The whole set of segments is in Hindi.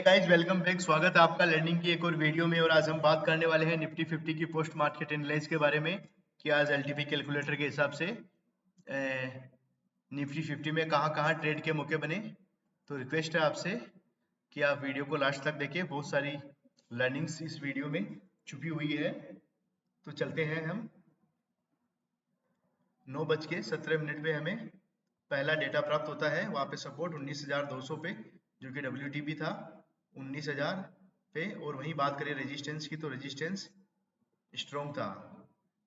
Guys welcome back. स्वागत है आपका लर्निंग की एक और वीडियो में। और आज हम बात करने वाले हैं निफ्टी 50 की पोस्ट मार्केट एनालिसिस के बारे में कि आज एलटीपी कैलकुलेटर के हिसाब से निफ्टी 50 में कहां कहां ट्रेड के मौके बने। तो रिक्वेस्ट है आपसे कि आप वीडियो को लास्ट तक देखें, बहुत सारी लर्निंग्स इस वीडियो में छुपी हुई है। तो चलते हैं हम। 9:17 पे हमें पहला डेटा प्राप्त होता है। वहां पे सपोर्ट 19,200 पे, जो कि WTB था 19,000 पे। और वहीं बात करें रेजिस्टेंस की, तो रेजिस्टेंस स्ट्रॉन्ग था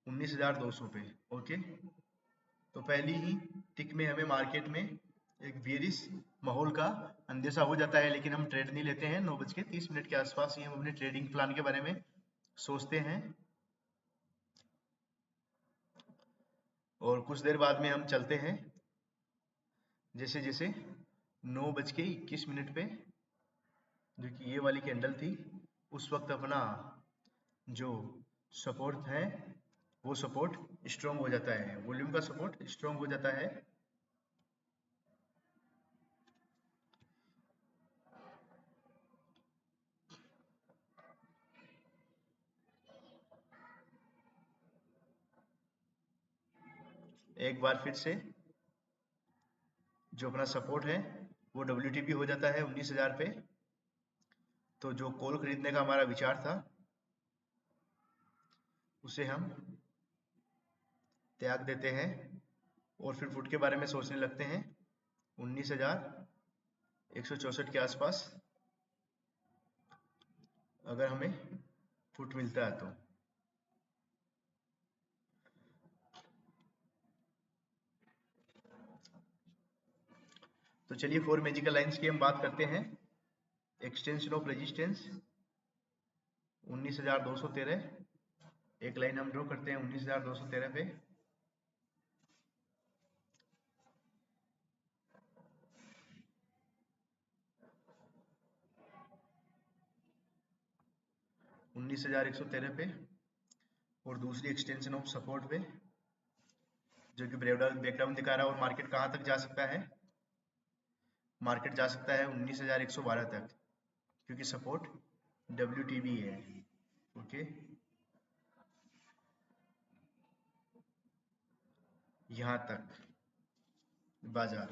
19,200 पे। ओके, तो पहली ही टिक में हमें मार्केट में एक बेयरिश माहौल का अंदेशा हो जाता है, लेकिन हम ट्रेड नहीं लेते हैं। 9:30 के आसपास ही हम अपने ट्रेडिंग प्लान के बारे में सोचते हैं और कुछ देर बाद में हम चलते हैं। जैसे जैसे 9:21 पे, जो कि ये वाली कैंडल थी, उस वक्त अपना जो सपोर्ट है वो सपोर्ट स्ट्रॉन्ग हो जाता है, वॉल्यूम का सपोर्ट स्ट्रॉन्ग हो जाता है। एक बार फिर से जो अपना सपोर्ट है वो WTB हो जाता है 19,000 पे। तो जो कॉल खरीदने का हमारा विचार था उसे हम त्याग देते हैं और फिर फुट के बारे में सोचने लगते हैं 19,164 के आसपास अगर हमें फुट मिलता है तो चलिए 4 मैजिकल लाइंस की हम बात करते हैं। एक्सटेंशन ऑफ रेजिस्टेंस 19,213, एक लाइन हम ड्रॉ करते हैं 19,213 पे। पे और दूसरी एक्सटेंशन ऑफ सपोर्ट पे, जो कि ब्रेकडाउन दिखा रहा है। और मार्केट कहां तक जा सकता है? मार्केट जा सकता है 19,112 तक, क्योंकि सपोर्ट WTB है। ओके, यहां तक बाजार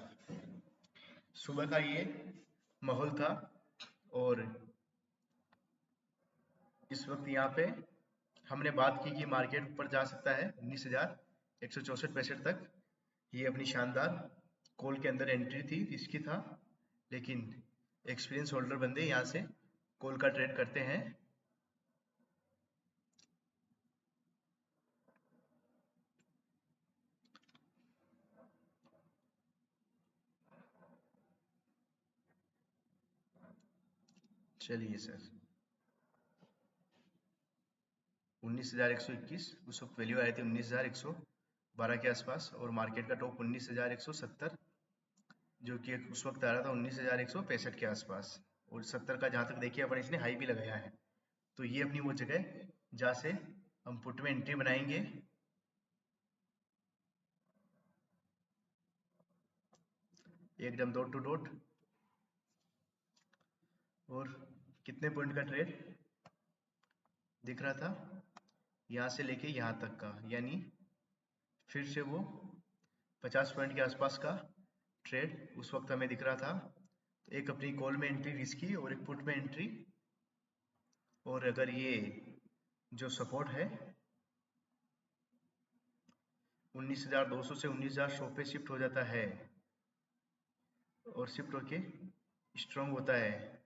सुबह का ये माहौल था। और इस वक्त यहाँ पे हमने बात की कि मार्केट ऊपर जा सकता है 19,164 तक। ये अपनी शानदार कॉल के अंदर एंट्री थी, इसकी था, लेकिन एक्सपीरियंस होल्डर बंदे यहाँ से कॉल का ट्रेड करते हैं। चलिए सर, 19,121 उस वक्त वैल्यू आए थे 19,112 के आसपास। और मार्केट का टॉप 19,170, जो कि उस वक्त आ रहा था 19,165 के आसपास। और 70 का जहाँ तक देखिए अपन इसने हाई भी लगाया है। तो ये अपनी वो जगह जहाँ से हम पुट में एंट्री बनाएंगे। एकदम डॉट टू डॉट। और कितने पॉइंट का ट्रेड दिख रहा था? यहाँ से लेके यहाँ तक का, यानी फिर से वो 50 पॉइंट के आसपास का ट्रेड उस वक्त हमें दिख रहा था। तो एक अपनी कॉल में एंट्री रिस्की और एक पुट में एंट्री। और अगर ये जो सपोर्ट है 19,200 से 19,100 पे शिफ्ट हो जाता है और शिफ्ट होके स्ट्रॉन्ग होता है,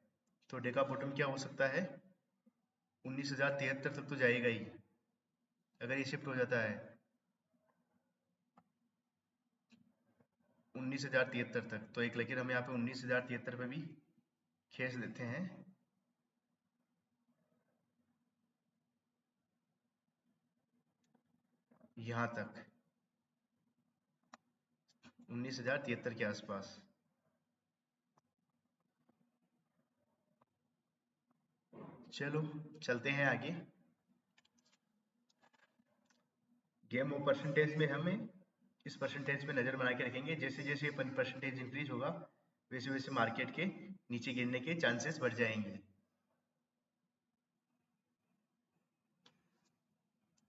तो डेका बॉटम क्या हो सकता है? 19,073 तक तो जाएगा ही अगर ये शिफ्ट हो जाता है 19,073 तक। तो एक लेकिन हम यहाँ पे 19,073 पे भी खींच देते हैं। यहाँ तक 19,073 के आसपास। चलो चलते हैं आगे। गेम ऑफ परसेंटेज में हमें इस परसेंटेज पे नज़र बना के रखेंगे। जैसे जैसे परसेंटेज इंक्रीज होगा वैसे वैसे मार्केट के नीचे गिरने के चांसेस बढ़ जाएंगे।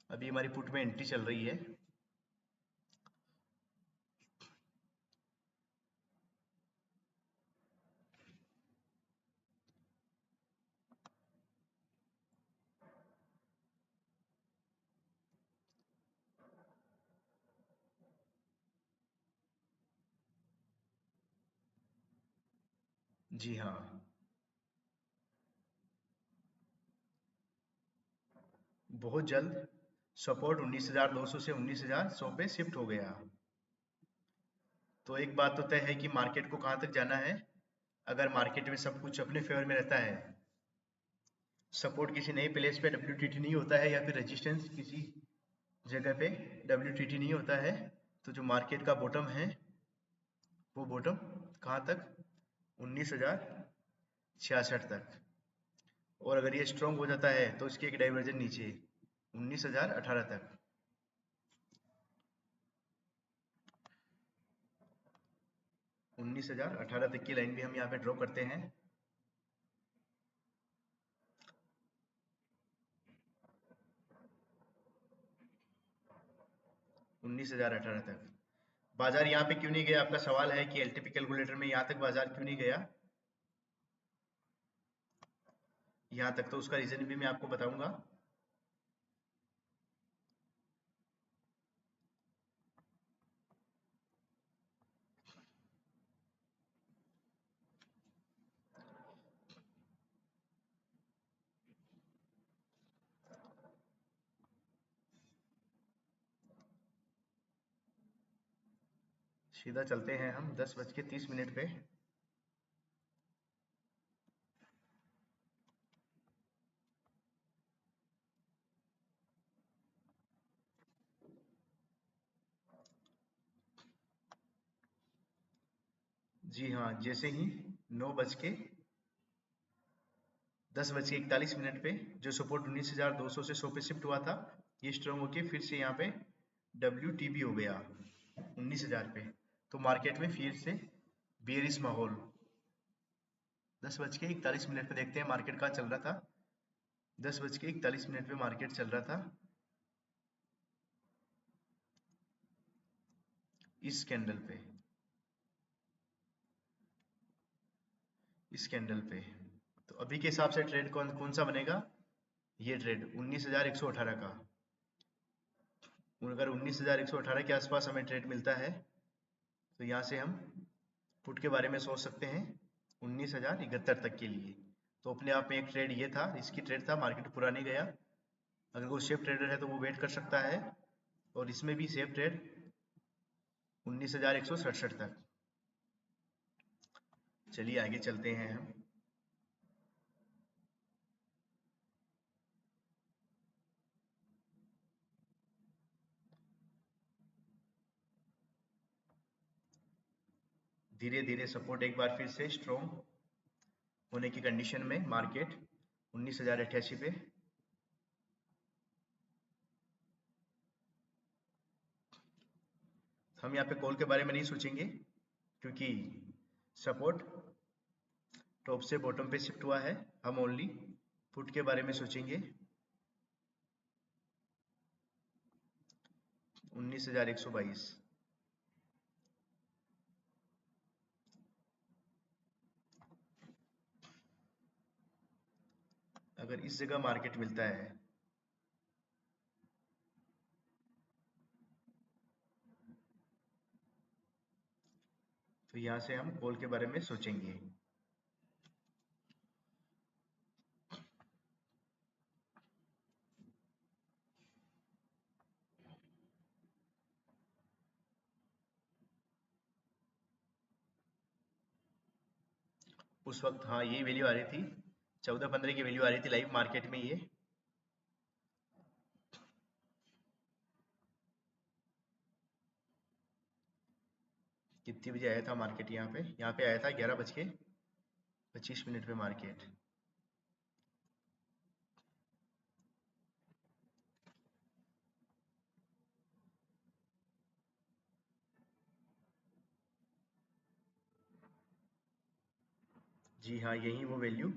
अभी हमारी पुट में एंट्री चल रही है। जी हाँ, बहुत जल्द सपोर्ट 19,200 से 19,100 पे शिफ्ट हो गया। तो एक बात तो तय है कि मार्केट को कहाँ तक जाना है। अगर मार्केट में सब कुछ अपने फेवर में रहता है, सपोर्ट किसी नए प्लेस पे WTT नहीं होता है या फिर रेजिस्टेंस किसी जगह पे WTT नहीं होता है, तो जो मार्केट का बॉटम है वो बॉटम कहाँ तक, 19,066 तक। और अगर ये स्ट्रॉन्ग हो जाता है तो इसकी एक डाइवर्जन नीचे 19,018 तक। 19,018 तक की लाइन भी हम यहाँ पे ड्रॉ करते हैं। 19,018 तक बाजार यहाँ पे क्यों नहीं गया, आपका सवाल है कि एलटीपी कैलकुलेटर में यहाँ तक बाजार क्यों नहीं गया। यहाँ तक तो उसका रीजन भी मैं आपको बताऊंगा। सीधा चलते हैं हम 10:30 पे। जी हाँ, जैसे ही 10:41 पे जो सपोर्ट 19,200 से 100 पे शिफ्ट हुआ था, ये स्ट्रॉन्ग होके फिर से यहाँ पे WTB हो गया 19,000 पे। तो मार्केट में फिर से बेरिश माहौल। 10:41 पे देखते हैं मार्केट कहाँ चल रहा था। 10:41 पे मार्केट चल रहा था इस कैंडल पे, इस कैंडल पे। तो अभी के हिसाब से ट्रेड कौन कौन सा बनेगा, ये ट्रेड 19,118 का। अगर 19,118 के आसपास हमें ट्रेड मिलता है तो यहाँ से हम पुट के बारे में सोच सकते हैं 19,071 तक के लिए। तो अपने आप में एक ट्रेड ये था, इसकी ट्रेड था, मार्केट पूरा नहीं गया। अगर वो सेफ ट्रेडर है तो वो वेट कर सकता है, और इसमें भी सेफ ट्रेड 19,167 तक। चलिए आगे चलते हैं हम। धीरे धीरे सपोर्ट एक बार फिर से स्ट्रॉन्ग होने की कंडीशन में मार्केट 19,088 पे। हम यहाँ पे कॉल के बारे में नहीं सोचेंगे क्योंकि सपोर्ट टॉप से बॉटम पे शिफ्ट हुआ है। हम ओनली पुट के बारे में सोचेंगे 19,122। अगर इस जगह मार्केट मिलता है तो यहाँ से हम कॉल के बारे में सोचेंगे। उस वक्त हाँ यही वैल्यू आ रही थी, 14-15 की वैल्यू आ रही थी लाइव मार्केट में। ये कितने बजे आया था मार्केट, यहाँ पे आया था 11:25 पे मार्केट। जी हाँ, यही वो वैल्यू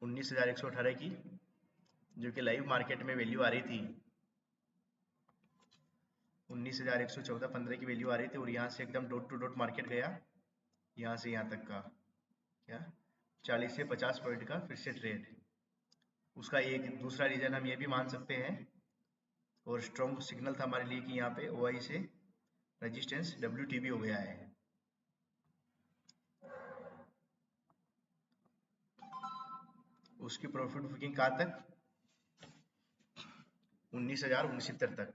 19,118 की जो कि लाइव मार्केट में वैल्यू आ रही थी 19,114-15 की वैल्यू आ रही थी, और यहाँ से एकदम डॉट टू डॉट मार्केट गया, यहाँ से यहाँ तक का क्या 40 से 50 पॉइंट का फिर से ट्रेड। उसका एक दूसरा रीजन हम ये भी मान सकते हैं, और स्ट्रॉन्ग सिग्नल था हमारे लिए कि यहाँ पे OI से रेजिस्टेंस WTB हो गया है। उसकी प्रॉफिट बुकिंग कहाँ तक 19,069 तक।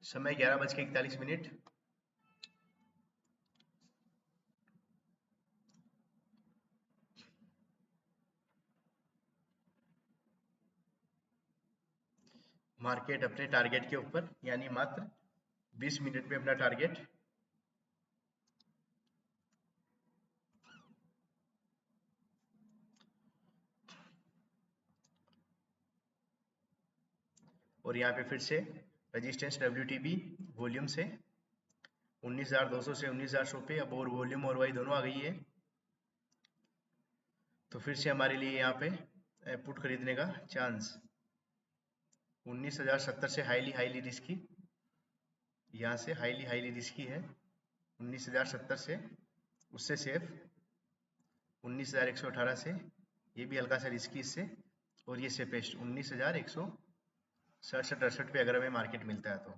समय 11:41। मार्केट अपने टारगेट के ऊपर, यानी मात्र 20 मिनट में अपना टारगेट और यहाँ पे फिर से रेजिस्टेंस WTB वॉल्यूम से 19,200 से 19,100 पे, अब और वॉल्यूम और वाई दोनों आ गई है, तो फिर से हमारे लिए यहाँ पे पुट खरीदने का चांस 19,070 से हाईली रिस्की, यहाँ से हाईली रिस्की है 19,070 से, उससे सेफ 19,118 से, ये भी हल्का सा रिस्की इससे, और ये सेफेस्ट 19,167-68 पे अगर हमें मार्केट मिलता है तो।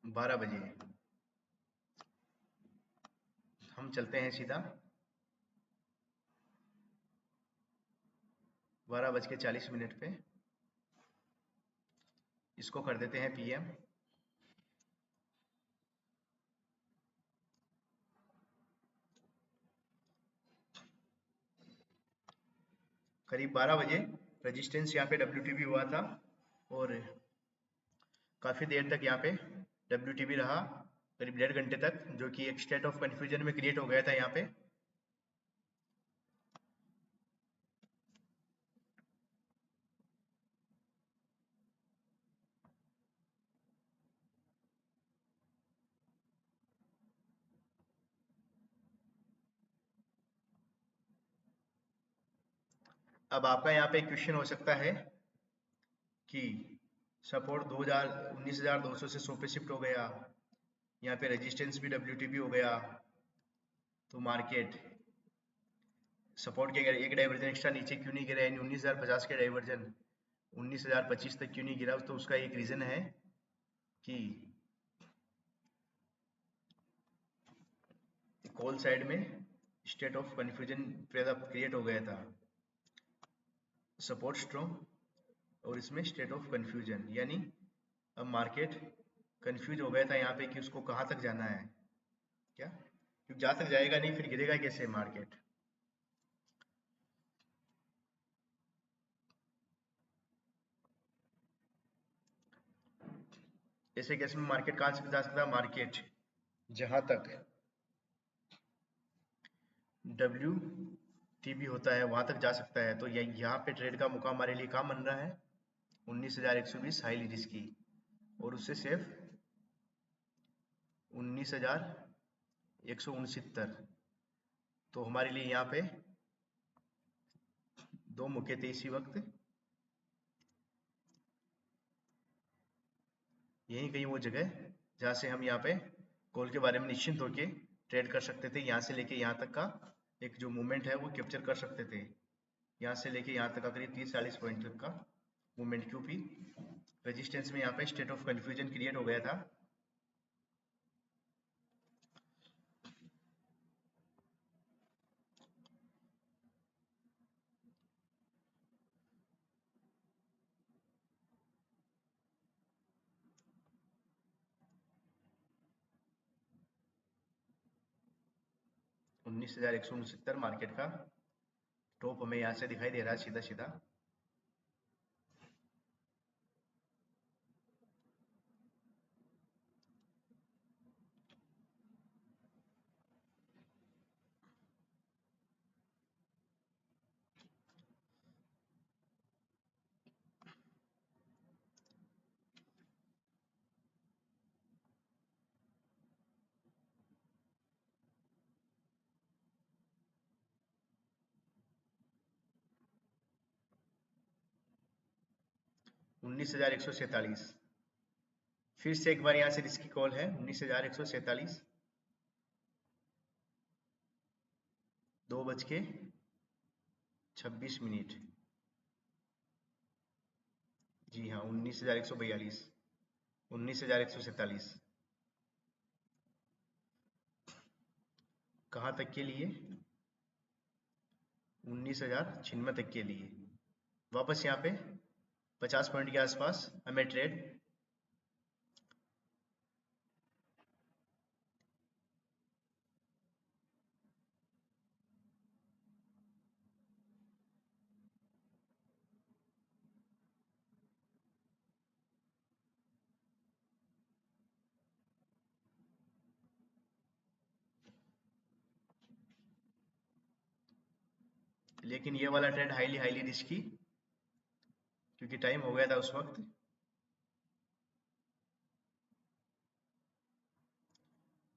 12 बजे हम चलते हैं सीधा 12:40 पे, इसको कर देते हैं PM। करीब 12 बजे रेजिस्टेंस यहाँ पे WTB हुआ था, और काफ़ी देर तक यहाँ पे WTB रहा, करीब 1.5 घंटे तक, जो कि एक स्टेट ऑफ कन्फ्यूजन में क्रिएट हो गया था यहाँ पे। अब आपका यहाँ पे क्वेश्चन हो सकता है कि सपोर्ट 19,200 से 100 पे शिफ्ट हो गया, यहाँ पे रेजिस्टेंस भी WTB हो गया, तो मार्केट सपोर्ट के एक डाइवर्जन एक्स्ट्रा नीचे क्यों नहीं गिरा, यानी 19,050 के डाइवर्जन 19,025 तक क्यों नहीं गिरा, तो उसका एक रीजन है कि कॉल साइड में स्टेट ऑफ कन्फ्यूजन क्रिएट हो गया था, सपोर्ट स्ट्रॉन्ग और इसमें स्टेट ऑफ कन्फ्यूजन, यानी अब मार्केट कंफ्यूज हो गया था यहाँ पे कि उसको कहाँ तक जाना है, क्या क्योंकि जहाँ तक जाएगा नहीं फिर गिरेगा कैसे मार्केट। ऐसे केस में मार्केट कहाँ से जा सकता है, मार्केट जहां तक WTB होता है वहां तक जा सकता है, तो यहाँ पे ट्रेड का मौका हमारे लिए कहाँ बन रहा है 19,120 हाईली रिस्की, और उससे सेफ 19,169, तो हमारे लिए यहाँ पे दो मौके थे इसी वक्त, यही कहीं वो जगह जहाँ से हम यहाँ पे कॉल के बारे में निश्चिंत होके ट्रेड कर सकते थे, यहाँ से लेके यहाँ तक का एक जो मूवमेंट है वो कैप्चर कर सकते थे, यहाँ से लेके यहाँ तक का करीब 30-40 पॉइंट तक का मूवमेंट, क्योंकि रेजिस्टेंस में यहाँ पे स्टेट ऑफ कंफ्यूजन क्रिएट हो गया था। 19,169 मार्केट का टॉप हमें यहाँ से दिखाई दे रहा है सीधा सीधा। $19,147। फिर से एक बार यहाँ से रिस्की कॉल है। 19,147, 2:26। जी हाँ, 19,142, 19,147। कहाँ तक के लिए? 19,096 तक के लिए। वापस यहाँ पे 50 पॉइंट के आसपास हमें ट्रेड लेकिन ये वाला ट्रेड हाईली रिस्की, क्योंकि टाइम हो गया था उस वक्त।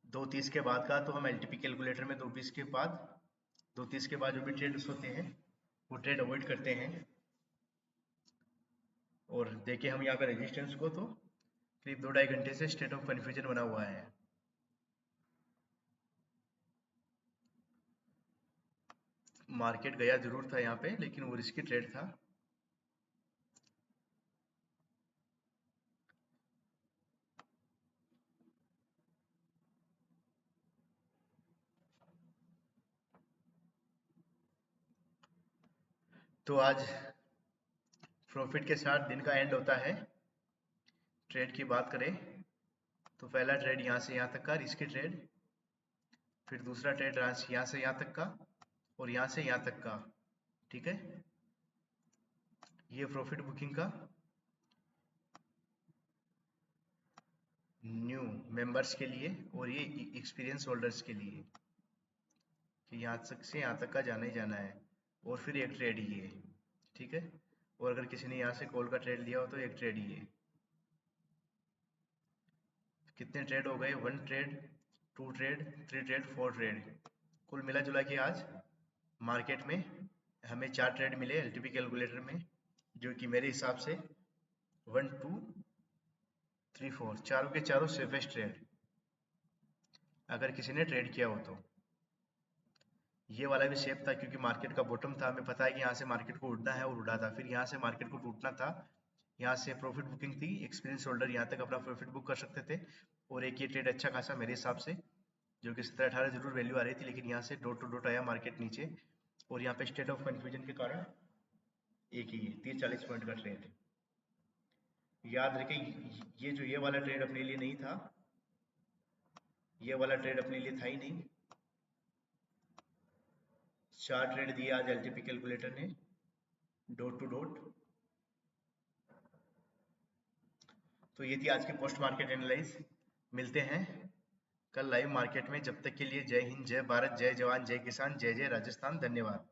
दो तीस के बाद का तो हम एलटीपी कैलकुलेटर में 2:20 के बाद 2:30 के बाद जो भी ट्रेड्स होते हैं वो ट्रेड अवॉइड करते हैं। और देखें हम यहाँ पे रेजिस्टेंस को, तो करीब 2-2.5 घंटे से स्टेट ऑफ कन्फ्यूजन बना हुआ है। मार्केट गया जरूर था यहाँ पे, लेकिन वो रिस्की ट्रेड था। तो आज प्रॉफिट के साथ दिन का एंड होता है। ट्रेड की बात करें तो पहला ट्रेड यहाँ से यहाँ तक का रिस्की ट्रेड, फिर दूसरा ट्रेड यहाँ से यहाँ तक का, और यहाँ से यहाँ तक का। ठीक है, ये प्रॉफिट बुकिंग का न्यू मेंबर्स के लिए, और ये एक्सपीरियंस होल्डर्स के लिए कि यहाँ तक से यहाँ तक का जाना ही जाना है। और फिर एक ट्रेड ये, ठीक है। और अगर किसी ने यहाँ से कॉल का ट्रेड लिया हो तो एक ट्रेड ये। कितने ट्रेड हो गए? 1 ट्रेड, 2 ट्रेड, 3 ट्रेड, 4 ट्रेड। कुल मिला जुला के आज मार्केट में हमें 4 ट्रेड मिले एलटीपी कैलकुलेटर में, जो कि मेरे हिसाब से 1 2 3 4 चारों के चारों सेफेस्ट ट्रेड अगर किसी ने ट्रेड किया हो तो। ये वाला भी सेफ था क्योंकि मार्केट का बॉटम था, हमें पता है कि यहाँ से मार्केट को उड़ना है और उड़ा था। फिर यहाँ से मार्केट को टूटना था, यहाँ से प्रॉफिट बुकिंग थी, एक्सपीरियंस होल्डर यहाँ तक अपना प्रॉफिट बुक कर सकते थे। और एक ये ट्रेड अच्छा खासा मेरे हिसाब से, जो कि 17-18 जरूर वैल्यू आ रही थी, लेकिन यहाँ से डॉट टू डॉट आया मार्केट नीचे, और यहाँ पे स्टेट ऑफ कन्फ्यूजन के कारण एक ही 30-40 पॉइंट का ट्रेड। याद रखें ये वाला ट्रेड अपने लिए नहीं था, ये वाला ट्रेड अपने लिए था ही नहीं। 4 ट्रेड दिए आज एलटीपी कैलकुलेटर ने डॉट टू डॉट। तो ये थी आज की पोस्ट मार्केट एनालाइज। मिलते हैं कल लाइव मार्केट में। जब तक के लिए जय हिंद, जय भारत, जय जवान, जय किसान, जय जय राजस्थान। धन्यवाद।